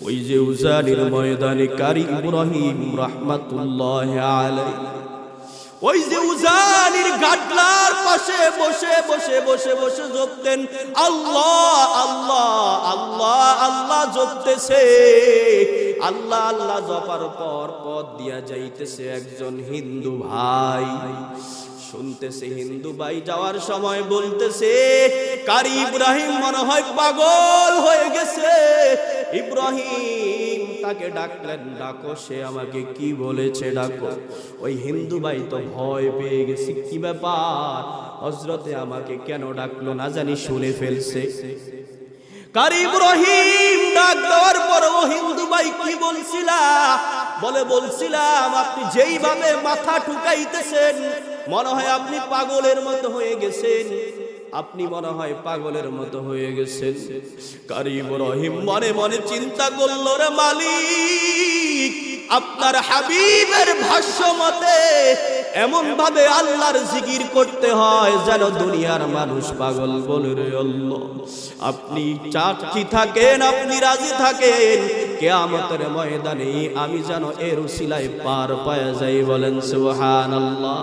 ওই যে উজানির ময়দানে কারি ইব্রাহিম রাহমাতুল্লাহি আলাইহি, ওই যে উজানির গাডলার পাশে বসে বসে বসে বসে জপতেন আল্লাহ আল্লাহ আল্লাহ আল্লাহ জপতেছে। আল্লাহ আল্লাহ জপার পর পথ দিয়া যাইতেছে একজন হিন্দু ভাই, শুনতেছে হিন্দু ভাই যাওয়ার সময় বলতেছে কারি ইব্রাহিম মনে হয় পাগল হয়ে গেছে। ইব্রাহিম তাকে ডাকলেন, ডাকো, সে আমাকে কি বলেছে ডাকো। ওই হিন্দু ভাই তো ভয় পেয়ে গেছে, কি ব্যাপার, হযরতে আমাকে কেন ডাকলো না জানি শুনে ফেলছে। কারি ইব্রাহিম ডাক দেওয়ার পর ও হিন্দু ভাই কি বলছিলা, বলে বলছিলাম আপনি যেইভাবে মাথা ঠুকাইতেছেন মনে হয় আপনি পাগলের মতো হয়ে গেছেন, আপনি মনে হয় পাগলের মতো হয়ে গেছেন। কারি ইব্রাহিম মনে মনে চিন্তা করল, রে মালিক, আপনার হাবিবের ভাষ্য মতে এমন ভাবে আল্লাহর জিকির করতে হয় যেন দুনিয়ার মানুষ পাগল বলে। রে আল্লাহ, আপনি সাক্ষী থাকেন, আপনি রাজি থাকেন, কিয়ামতের ময়দানে আমি যেন এর উসিলায় পার পাওয়া যাই। বলেন সুবহানাল্লাহ।